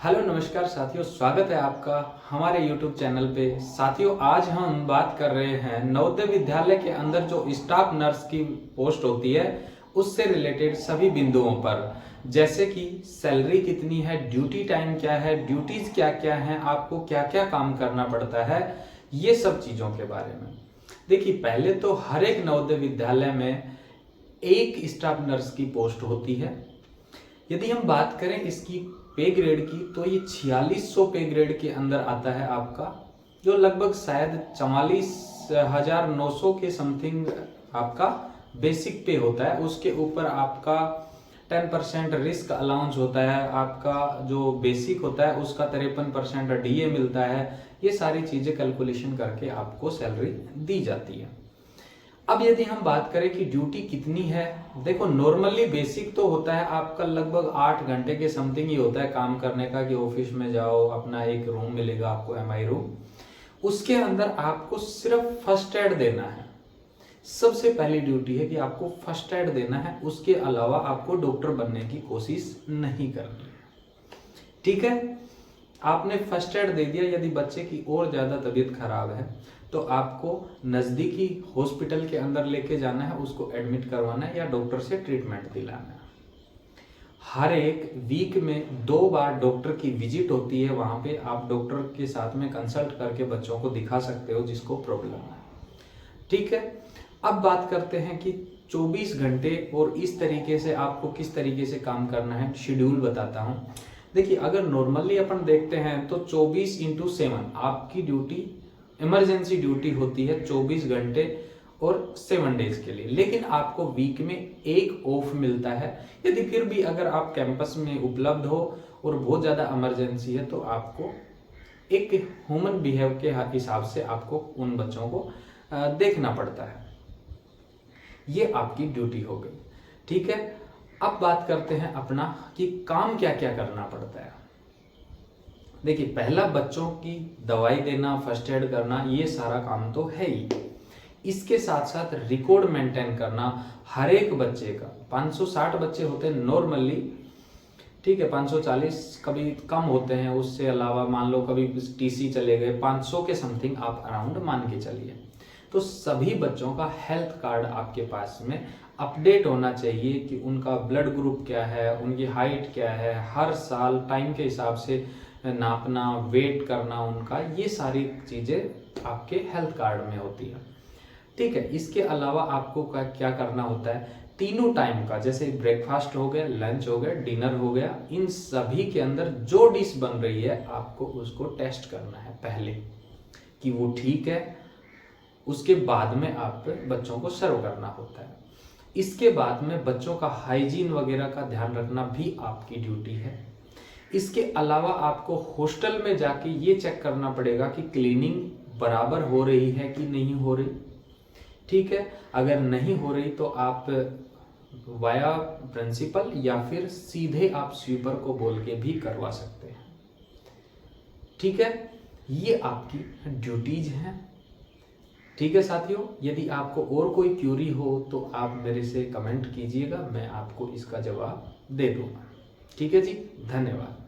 Hello नमस्कार साथियों, स्वागत है आपका हमारे YouTube चैनल पे। साथियों, आज हम बात कर रहे हैं नवोदय विद्यालय के अंदर जो स्टाफ नर्स की पोस्ट होती है उससे रिलेटेड सभी बिंदुओं पर, जैसे कि सैलरी कितनी है, ड्यूटी टाइम क्या है, ड्यूटीज क्या क्या हैं, आपको क्या क्या काम करना पड़ता है, ये सब चीज़ों के बारे में। देखिए, पहले तो हर एक नवोदय विद्यालय में एक स्टाफ नर्स की पोस्ट होती है। यदि हम बात करें इसकी पे ग्रेड की, तो ये 4600 पे ग्रेड के अंदर आता है आपका, जो लगभग शायद 44,900 के समथिंग आपका बेसिक पे होता है। उसके ऊपर आपका 10% रिस्क अलाउंस होता है, आपका जो बेसिक होता है उसका 53% डीए मिलता है। ये सारी चीज़ें कैलकुलेशन करके आपको सैलरी दी जाती है। अब यदि हम बात करें कि ड्यूटी कितनी है, देखो नॉर्मली बेसिक तो होता है आपका लगभग 8 घंटे के समथिंग ही होता है काम करने का, कि ऑफिस में जाओ, अपना एक रूम मिलेगा आपको, एमआई रूम, उसके अंदर आपको सिर्फ फर्स्ट एड देना है। सबसे पहली ड्यूटी है कि आपको फर्स्ट एड देना है, उसके अलावा आपको डॉक्टर बनने की कोशिश नहीं करनी है। ठीक है, आपने फर्स्ट एड दे दिया। यदि बच्चे की और ज़्यादा तबीयत खराब है तो आपको नज़दीकी हॉस्पिटल के अंदर लेके जाना है, उसको एडमिट करवाना है या डॉक्टर से ट्रीटमेंट दिलाना है। हर एक वीक में 2 बार डॉक्टर की विजिट होती है, वहाँ पे आप डॉक्टर के साथ में कंसल्ट करके बच्चों को दिखा सकते हो जिसको प्रॉब्लम है। ठीक है, अब बात करते हैं कि 24 घंटे और इस तरीके से आपको किस तरीके से काम करना है, शेड्यूल बताता हूँ। देखिए, अगर नॉर्मली अपन देखते हैं तो 24/7 आपकी ड्यूटी, इमरजेंसी ड्यूटी होती है 24 घंटे और 7 डेज के लिए, लेकिन आपको वीक में एक ऑफ मिलता है। यदि फिर भी अगर आप कैंपस में उपलब्ध हो और बहुत ज़्यादा इमरजेंसी है तो आपको एक ह्यूमन बिहेव के हिसाब से आपको उन बच्चों को देखना पड़ता है। ये आपकी ड्यूटी हो गई। ठीक है, अब बात करते हैं अपना कि काम क्या क्या करना पड़ता है। देखिए, पहला बच्चों की दवाई देना, फर्स्ट एड करना, ये सारा काम तो है ही। इसके साथ साथ रिकॉर्ड मेंटेन करना हर एक बच्चे का। 560 बच्चे होते हैं नॉर्मली, ठीक है, 540 कभी कम होते हैं, उससे अलावा मान लो कभी टीसी चले गए, 500 के समथिंग आप अराउंड मान के चलिए। तो सभी बच्चों का हेल्थ कार्ड आपके पास में अपडेट होना चाहिए कि उनका ब्लड ग्रुप क्या है, उनकी हाइट क्या है, हर साल टाइम के हिसाब से नापना, वेट करना उनका, ये सारी चीज़ें आपके हेल्थ कार्ड में होती है। ठीक है, इसके अलावा आपको क्या करना होता है, तीनों टाइम का, जैसे ब्रेकफास्ट हो गया, लंच हो गया, डिनर हो गया, इन सभी के अंदर जो डिश बन रही है आपको उसको टेस्ट करना है पहले कि वो ठीक है। उसके बाद में आप बच्चों को सर्व करना होता है। इसके बाद में बच्चों का हाइजीन वगैरह का ध्यान रखना भी आपकी ड्यूटी है। इसके अलावा आपको हॉस्टल में जाके ये चेक करना पड़ेगा कि क्लीनिंग बराबर हो रही है कि नहीं हो रही। ठीक है, अगर नहीं हो रही तो आप वाया प्रिंसिपल या फिर सीधे आप स्वीपर को बोल के भी करवा सकते हैं। ठीक है, ये आपकी ड्यूटीज हैं। ठीक है साथियों, यदि आपको और कोई क्यूरी हो तो आप मेरे से कमेंट कीजिएगा, मैं आपको इसका जवाब दे दूंगा। ठीक है जी, धन्यवाद।